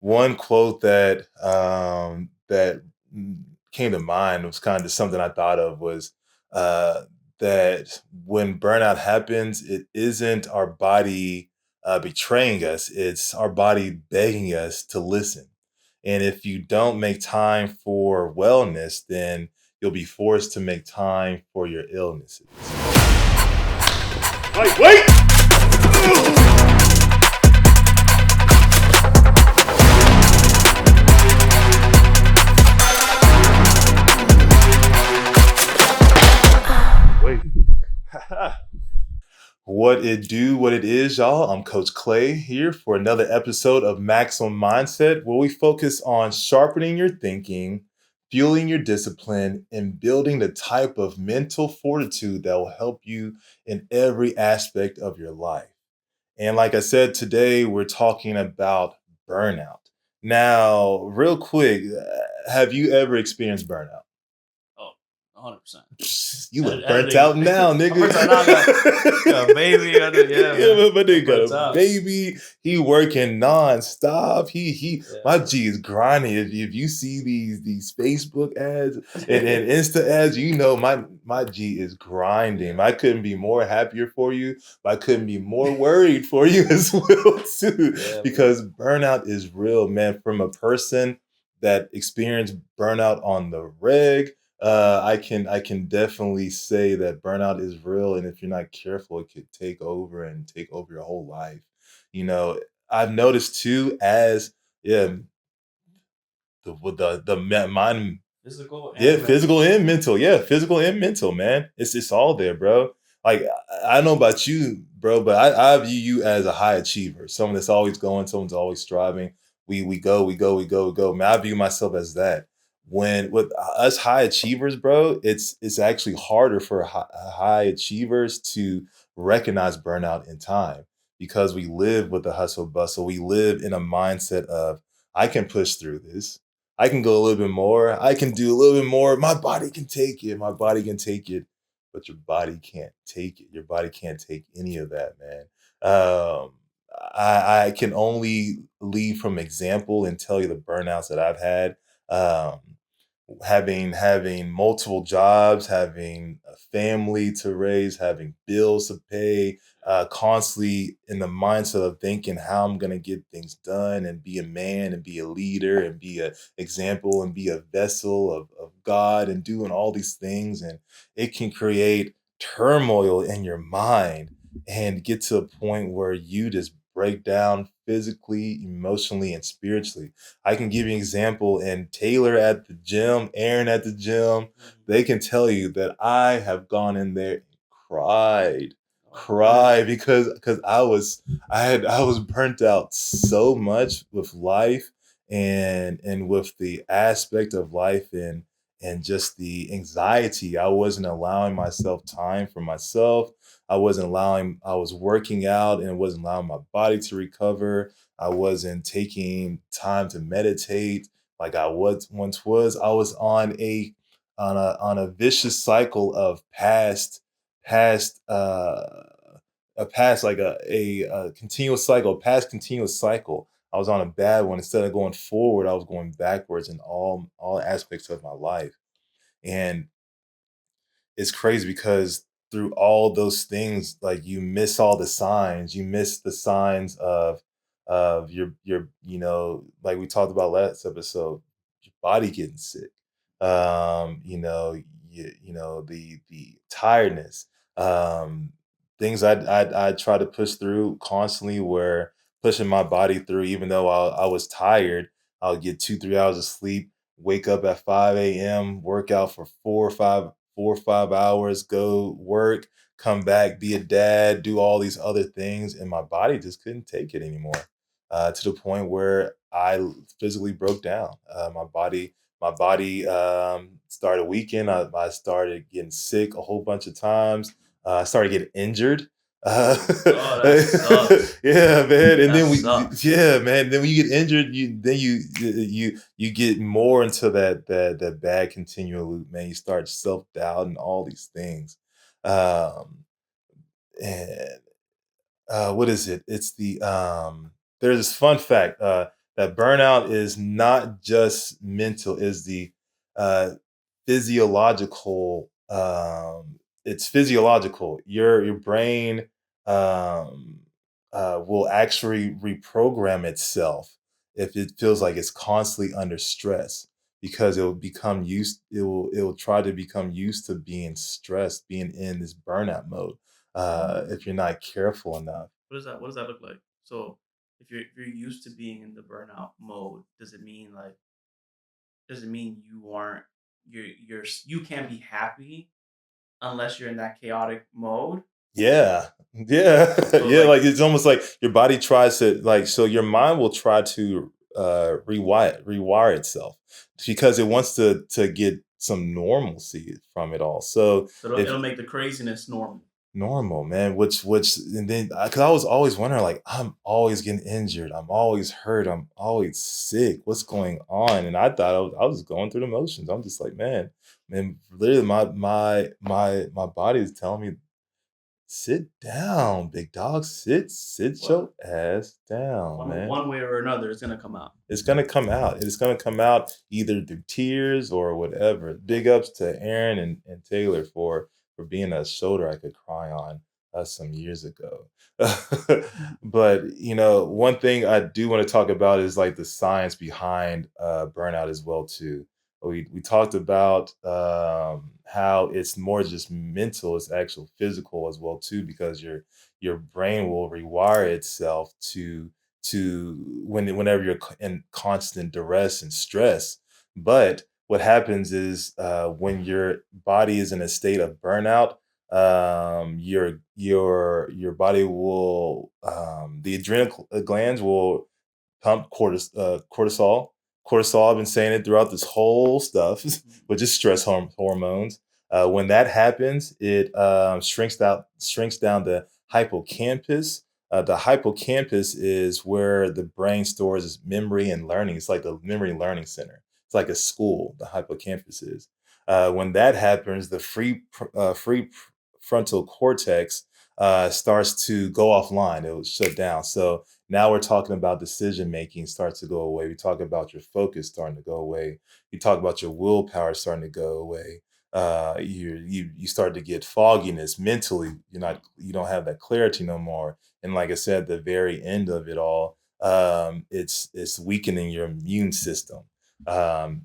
one quote that came to mind was kind of something I thought of was uh, that when burnout happens, it isn't our body betraying us; it's our body begging us to listen. And if you don't make time for wellness, then you'll be forced to make time for your illnesses. Wait, wait! Wait. What it do, what it is, y'all. I'm Coach Clay here for another episode of Maximum Mindset, where we focus on sharpening your thinking, fueling your discipline, and building the type of mental fortitude that will help you in every aspect of your life. And like I said, today we're talking about burnout. Now, real quick, have you ever experienced burnout? Oh, 100%. You look burnt Everything. out now, nigga. I'm burnt out now. Got a baby. Yeah, Yeah, man. my nigga I'm got burnt a out. baby. He working nonstop. My Yeah. G is grinding. If you see these Facebook ads and Insta ads, you know my G is grinding. Yeah. I couldn't be more happier for you, but I couldn't be more worried for you as well too. Yeah, Because burnout is real, man. From a person that experienced burnout on the reg, I can definitely say that burnout is real, and if you're not careful, it could take over and take over your whole life. You know, I've noticed too, as yeah, mind, physical yeah, and mental. physical and mental, yeah, physical and mental, man. It's all there, bro. Like I don't know about you, bro, but I view you as a high achiever, someone that's always going, someone's always striving. We go. Man, I view myself as that. When with us high achievers, bro, it's actually harder for high achievers to recognize burnout in time because we live with the hustle bustle. We live in a mindset of I can push through this. I can go a little bit more. I can do a little bit more. My body can take it. My body can take it, but your body can't take it. Your body can't take any of that, man. Um, I can only lead from example and tell you the burnouts that I've had. Um, having multiple jobs, having a family to raise, having bills to pay, constantly in the mindset of thinking how I'm gonna get things done and be a man and be a leader and be a example and be a vessel of God and doing all these things. And it can create turmoil in your mind and get to a point where you just break down physically, emotionally, and spiritually. I can give you an example, and Taylor at the gym, Aaron at the gym, they can tell you that I have gone in there and cried, Oh, man. because I was burnt out so much with life and with the aspect of life and just the anxiety. I wasn't allowing myself time for myself. I was working out and wasn't allowing my body to recover. I wasn't taking time to meditate like I was once was. I was on a vicious cycle of past a past like a continuous cycle, past continuous cycle. I was on a bad one. Instead of going forward, I was going backwards in all aspects of my life. And it's crazy because through all those things, like you miss all the signs. You miss the signs of your like we talked about last episode, your body getting sick. The tiredness. Um, things I try to push through constantly were pushing my body through, even though I was tired. I'll get 2 3 hours of sleep, wake up at 5 a.m., work out for 4 or 5 hours, go work, come back, be a dad, do all these other things, and my body just couldn't take it anymore. To the point where physically broke down. My body started weakening. I started getting sick a whole bunch of times. I started getting injured. Uh, Oh, that sucks. yeah, man. And That then sucks. yeah, man. Then when you get injured, you get more into that bad continual loop, man. You start self doubt and all these things. Um, and what is it? It's there's this fun fact that burnout is not just mental, is the uh, physiological. It's physiological. Your brain um, will actually reprogram itself if it feels like it's constantly under stress because it will become used. It will try to become used to being stressed, being in this burnout mode. If you're not careful enough. What does that look like? So if you're used to being in the burnout mode, does it mean you aren't you can't be happy unless you're in that chaotic mode? Yeah. Yeah. So Yeah, like like, it's almost like your body tries to like so your mind will try to, rewire itself because it wants to get some normalcy from it all. So, so if it'll make the craziness normal. normal, man, which and then because I was always wondering, like, I'm always getting injured, I'm always hurt, I'm always sick, what's going on? And I thought I was going through the motions. I'm just like, man, literally my body is telling me, sit down, big dog. Sit Well, your ass down, man. one way or another, it's gonna come out. It's gonna come out. It's gonna come out either through tears or whatever. Big ups to Aaron and Taylor for being a shoulder I could cry on some years ago. But one thing I do want to talk about is like the science behind burnout as well too. We talked about how it's more just mental, it's actual physical as well too, because your brain will rewire itself to whenever you're in constant duress and stress. But what happens is when your body is in a state of burnout, your body will the adrenal glands will pump cortisol. Cortisol, I've been saying it throughout this whole stuff, Mhm. which is stress hormones. When that happens, it shrinks down the hippocampus. The hippocampus is where the brain stores its memory and learning. It's like the memory learning center. It's like a school. The hippocampus is. When that happens, the free frontal cortex starts to go offline. It will shut down. So now we're talking about decision making starts to go away. We talk about your focus starting to go away. You talk about your willpower starting to go away. You start to get fogginess mentally. You don't have that clarity no more. And like I said, the very end of it all, it's weakening your immune system. Um,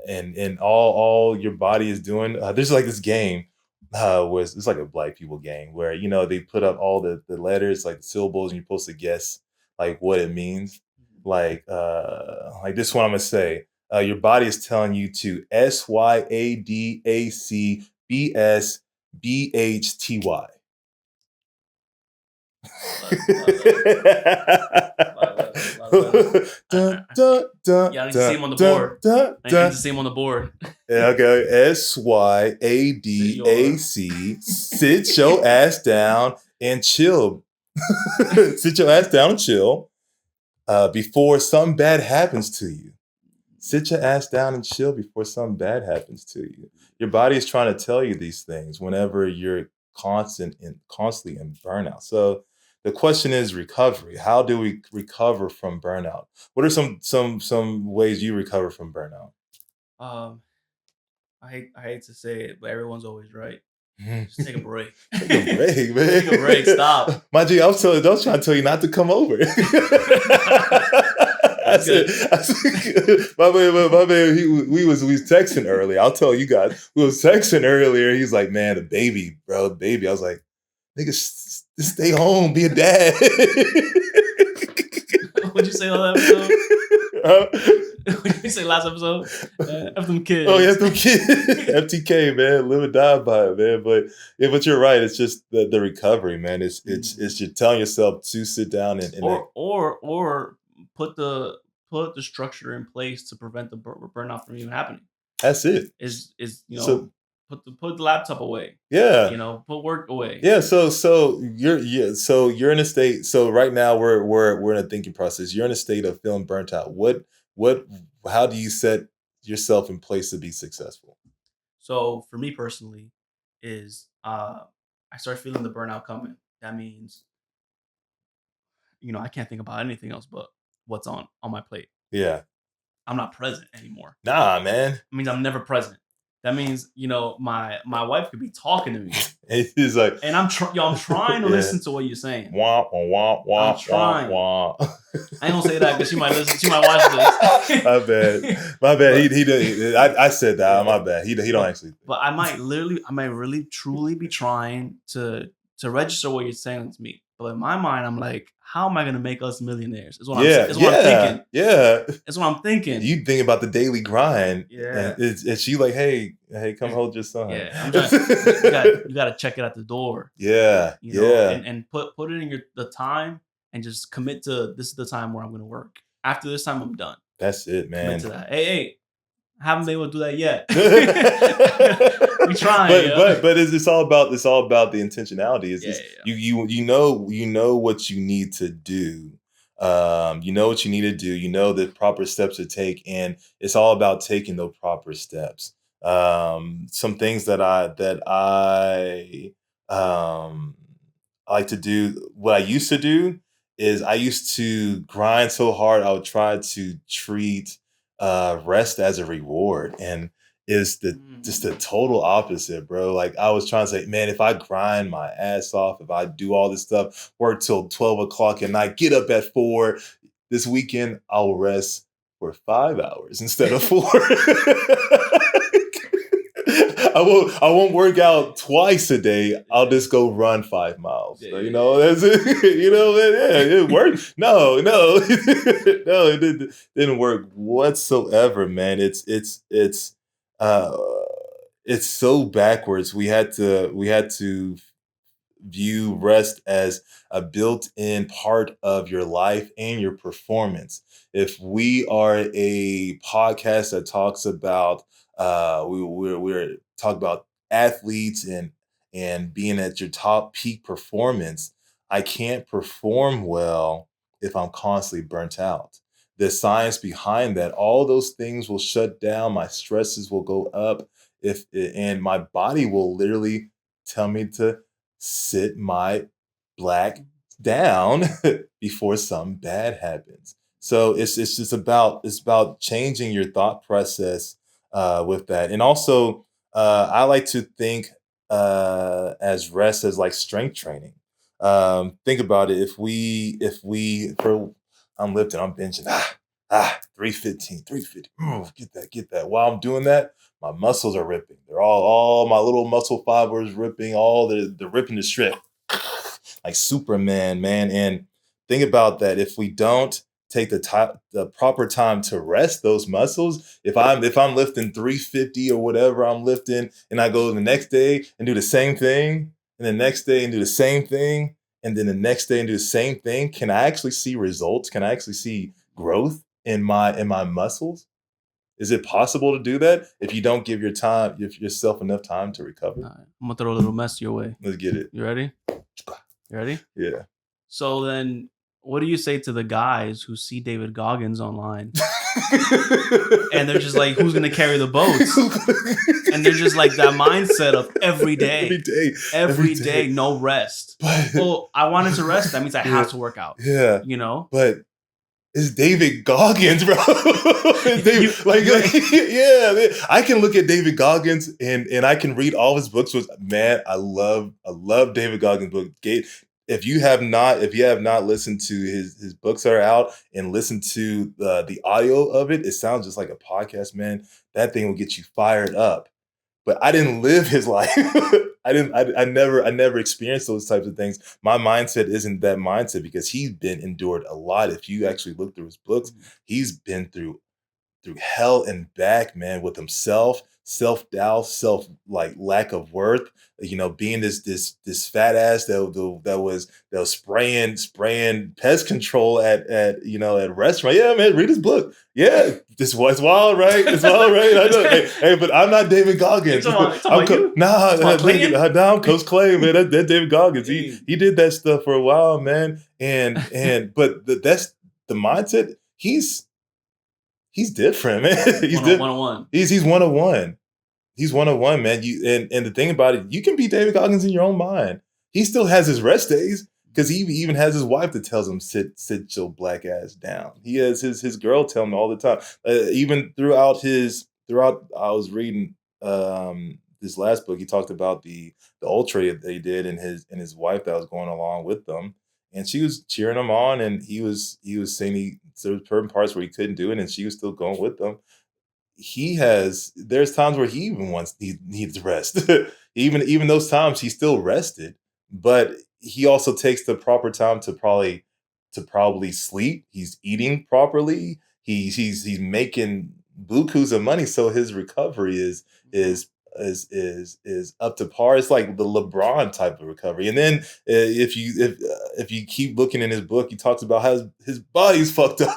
and all your body is doing. There's like this game was it's like a black people game where they put up all the letters like the syllables and you're supposed to guess like what it means. Mhm. Like this one I'm gonna say. Your body is telling you to SYADACBSBHTY. A lot of letters. Dun, dun, dun, Yeah, I need to see dun, him on the dun, board. dun, I need to dun. see him on the board. Yeah, okay. Sit your SYADAC. Sit your ass down and chill. Sit your ass down and chill before something bad happens to you. Sit your ass down and chill before something bad happens to you. Your body is trying to tell you these things whenever you're constantly in burnout. So the question is recovery. How do we recover from burnout? What are some ways you recover from burnout? um, I hate to say it, but everyone's always right. Just take a Take break. a break, man. Take a break. Stop. My G, I was trying to tell you not to come over. I That's said, good. my man, we was texting earlier. I'll tell you guys, we was texting earlier. He's like, man, the baby, bro, the baby. I was like, nigga, stay home, be a dad. What'd you say on that episode? Huh? What'd you say last episode? F them Oh yeah, kids. them kids. FTK, man, live and die by it, man. But yeah, but you're right. It's just the recovery, man. It's you're telling yourself to sit down and Or put the structure in place to prevent the burnout from even happening. that's it. Is So put the laptop away. yeah, Put work away. yeah. So you're in a state. So right now we're in a thinking process. You're in a state of feeling burnt out. What how do you set yourself in place to be successful? So for me personally, is I start feeling the burnout coming. That means I can't think about anything else but what's on my plate. Yeah. I'm not present anymore. Nah, man. It means I'm never present. That means, my wife could be talking to me, It's like, and I'm trying to listen to what you're saying. Wah, wah, wah, wah, I'm trying. wah, wah. I ain't gonna say that because she might listen. She might watch this. My bad. He did. I said that. Yeah. My bad. He don't actually. But I might really truly be trying to register what you're saying to me. But in my mind, I'm like, how am I gonna make us millionaires? Is what I'm thinking. Yeah. That's what I'm thinking. You think about the daily grind. Yeah. And she like, hey, come hold your son. Yeah. I'm trying, you gotta check it at the door. Yeah. You know, and put it in the time and just commit to, this is the time where I'm gonna work. After this time, I'm done. That's it, man. Commit to that. Hey, I haven't been able to do that yet. We trying, but it's all about the intentionality. You know what you need to do. You know what you need to do. You know the proper steps to take, and it's all about taking the proper steps. Some things that I like to do. What I used to do is I used to grind so hard. I would try to treat rest as a reward, and is just the total opposite, bro. Like I was trying to say, man, if I grind my ass off, if I do all this stuff, work till 12 o'clock at night, get up at 4, this weekend I'll rest for 5 hours instead of 4. I won't work out twice a day. I'll just go run 5 miles. So, that's it. It worked. No, no, it didn't work whatsoever, man. It's so backwards. We had to view rest as a built-in part of your life and your performance. If we are a podcast that talks about we're talking about athletes and being at your top peak performance, I can't perform well if I'm constantly burnt out. The science behind that, all those things will shut down, my stresses will go up, and my body will literally tell me to sit my black down before something bad happens. So it's about changing your thought process with that. And also, I like to think as rest as like strength training. Think about it. I'm lifting, I'm benching, 315, 350. Get that. While I'm doing that, my muscles are ripping. They're all my little muscle fibers ripping, all the ripping the strip. Like Superman, man. And think about that. If we don't take the proper time to rest those muscles, if I'm lifting 350 or whatever I'm lifting, and I go the next day and do the same thing, and the next day and do the same thing, and then the next day and do the same thing, can I actually see results? Can I actually see growth in my muscles? Is it possible to do that if you don't give yourself enough time to recover? All right, I'm gonna throw a little mess your way. Let's get it. You ready? You ready? Yeah. So then, what do you say to the guys who see David Goggins online and they're just like, who's going to carry the boats? And they're just like that mindset of every day, no rest. Well, I wanted to rest. That means I have to work out. Yeah. But it's David Goggins, bro. Yeah, I can look at David Goggins and I can read all his books. Man, I love David Goggins' book. If you have not listened to his books that are out and listened to the audio of it, it sounds just like a podcast, man. That thing will get you fired up. But I didn't live his life. I never experienced those types of things. My mindset isn't that mindset because he's been endured a lot. If you actually look through his books, he's been through hell and back, man, with himself, self-doubt, lack of worth, being this fat ass that was spraying pest control at restaurant. Yeah, man, read his book. Yeah, this was wild, right? It's wild, right? I know. Hey, but I'm not David Goggins. I'm Coach Clay, man. That's David Goggins. He did that stuff for a while, man. But that's the mindset. He's different, man. He's one-on-one. He's one-on-one. He's one-on-one, man. And the thing about it, you can be David Goggins in your own mind. He still has his rest days. because he even has his wife that tells him sit your black ass down. He has his girl tell him all the time. Even throughout I was reading this last book, he talked about the ultra that he did and his wife that was going along with them, and she was cheering him on, and he was saying there was certain parts where he couldn't do it, and she was still going with them. There's times where he needs rest. Even those times he still rested, but he also takes the proper time to probably sleep. He's eating properly. He's making bukus of money, so his recovery is is up to par. It's like the LeBron type of recovery. And then if you keep looking in his book, he talks about how his body's fucked up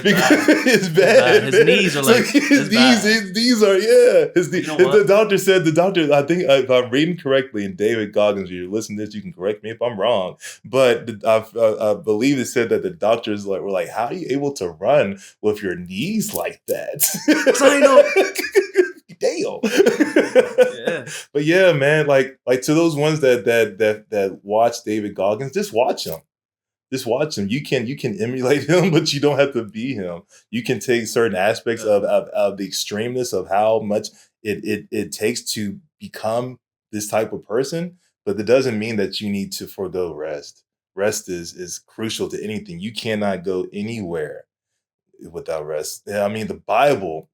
because it's bad. His knees are like his knees are his knees. You know what? The doctor. I think if I'm reading correctly, and David Goggins, if you're listening to this, you can correct me if I'm wrong. But I believe it said that the doctors were like, "How are you able to run with your knees like that?" I know. Damn. Yeah. But yeah, man, like to those ones that watch David Goggins, just watch him. Just watch him. You can emulate him, but you don't have to be him. You can take certain aspects of the extremeness of how much it takes to become this type of person, but that doesn't mean that you need to forego rest. Rest is crucial to anything. You cannot go anywhere without rest. Yeah, I mean, the Bible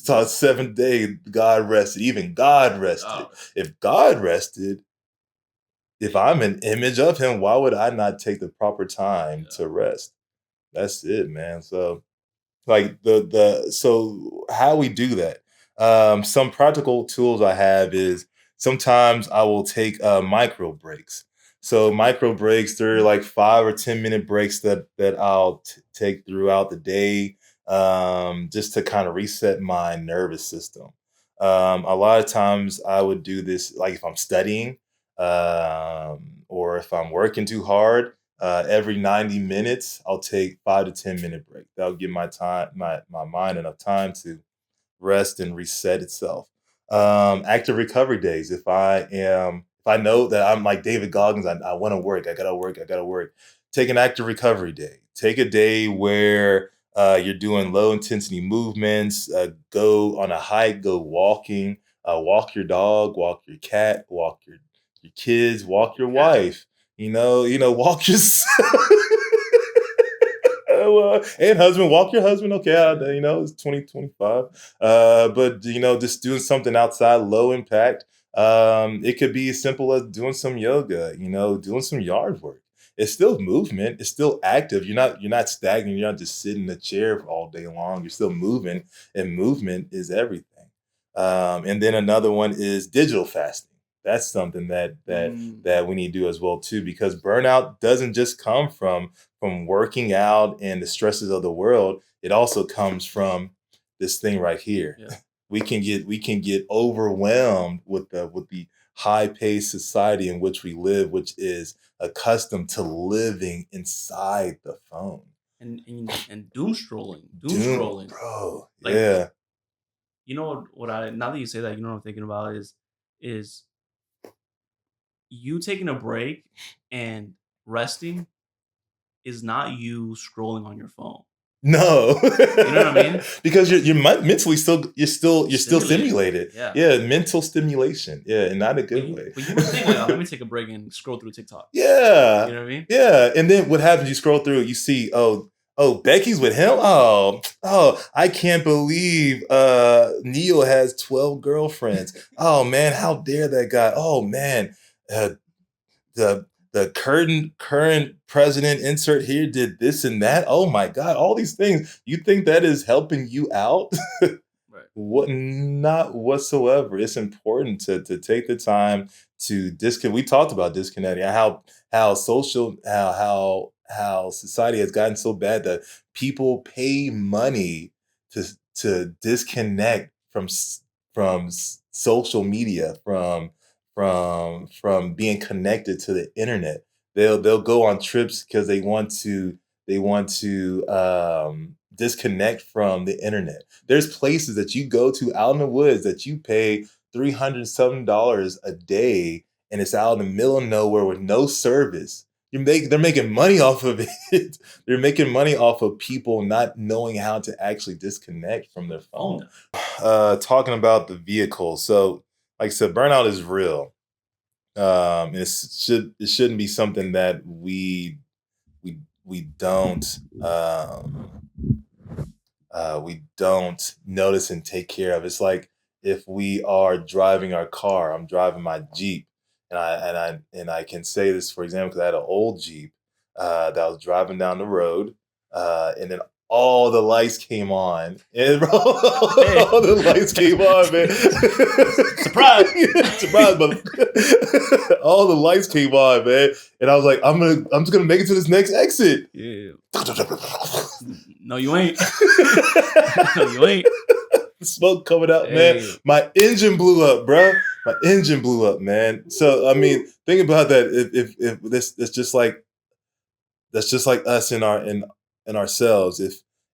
taught 7 day God rested. Even God rested. Oh, If God rested, if I'm an image of him, why would I not take the proper time yeah. to rest? That's it, man. So like the so how we do that. Some practical tools I have is sometimes I will take micro breaks. So micro breaks, they're like 5 or 10 minute breaks that I'll take throughout the day, just to kind of reset my nervous system. A lot of times I would do this like if I'm studying, or if I'm working too hard. Every 90 minutes, I'll take 5 to 10 minute break. That'll give my mind enough time to rest and reset itself. Active recovery days. If I know that I'm like David Goggins, I want to work. I gotta work. Take an active recovery day. Take a day where you're doing low intensity movements. Go on a hike. Go walking. Walk your dog. Walk your cat. Walk your kids. Walk your Yeah. wife. Walk yourself. And husband, walk your husband. Okay, it's 2025. But just doing something outside, low impact. It could be as simple as doing some yoga. Doing some yard work. It's still movement. It's still active. You're not stagnant. You're not just sitting in a chair all day long. You're still moving, and movement is everything. And then another one is digital fasting. That's something that we need to do as well too, because burnout doesn't just come from working out and the stresses of the world. It also comes from this thing right here. Yeah. We can get overwhelmed with the high-paced society in which we live, which is accustomed to living inside the phone. And doom scrolling. Doom, bro. Like, Yeah. you know what I now that you say that, you know what I'm thinking about is you taking a break and resting is not you scrolling on your phone. No. You know what I mean? Because mentally you're still stimulated. Yeah. Yeah, mental stimulation. Yeah, and not a good way. But you would think like, oh, let me take a break and scroll through TikTok. Yeah. You know what I mean? Yeah. And then what happens? You scroll through it, you see, oh, Becky's with him? Oh, I can't believe Neil has 12 girlfriends. Oh man, how dare that guy? Oh man. Uh, the current president insert here did this and that. Oh my God, all these things. You think that is helping you out? Right. What? Not whatsoever. It's important to take the time to disconnect. We talked about disconnecting, how social how society has gotten so bad that people pay money to to disconnect from social media, from being connected to the internet. They'll go on trips because they want to disconnect from the internet. There's places that you go to out in the woods that you pay $307 a day, and it's out in the middle of nowhere with no service. they're making money off of it. They're making money off of people not knowing how to actually disconnect from their phone. Talking about the vehicle. So, like I said, burnout is real. It shouldn't be something that we don't we don't notice and take care of. It's like if we are driving our car. I'm driving my Jeep, and I can say this for example because I had an old Jeep that I was driving down the road, and then all the lights came on, and bro, all the lights came on, man. Surprise! Surprise, but all the lights came on, man, and I was like, I'm just gonna make it to this next exit. Yeah. No, you ain't. No, you ain't. Smoke coming out, man. My engine blew up, bro. My engine blew up, man. So I mean, think about that. If this it's just like that's just like us in ourselves.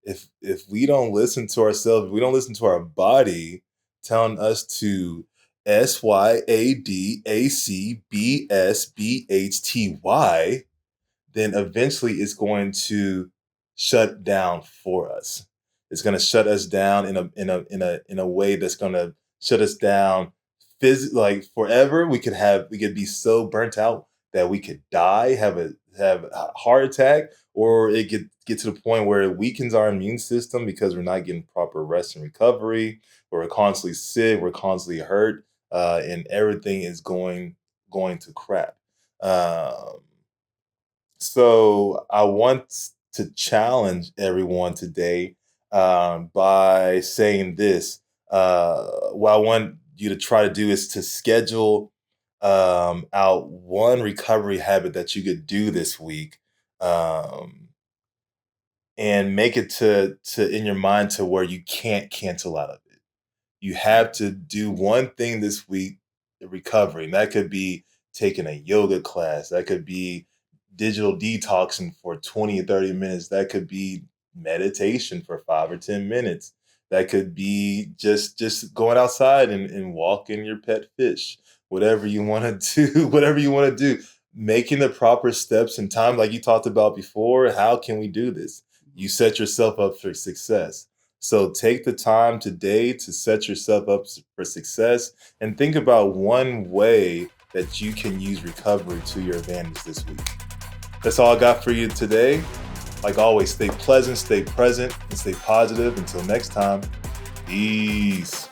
If we don't listen to ourselves, if we don't listen to our body telling us to SYADACBSBHTY, then eventually it's going to shut down for us. It's going to shut us down in a way that's going to shut us down like forever. We could be so burnt out that we could die, have a heart attack, or it could get to the point where it weakens our immune system because we're not getting proper rest and recovery, or we're constantly sick, we're constantly hurt, and everything is going to crap. So I want to challenge everyone today by saying this. What I want you to try to do is to schedule out one recovery habit that you could do this week, um, and make it to in your mind to where you can't cancel out of it. You have to do one thing this week, recovery. And that could be taking a yoga class. That could be digital detoxing for 20 or 30 minutes. That could be meditation for 5 or 10 minutes. That could be just going outside and walking your pet fish. Whatever you want to do, whatever you want to do. Making the proper steps and time, like you talked about before. How can we do this? You set yourself up for success. So take the time today to set yourself up for success and think about one way that you can use recovery to your advantage this week. That's all I got for you today. Like always, stay pleasant, stay present, and stay positive. Until next time, peace.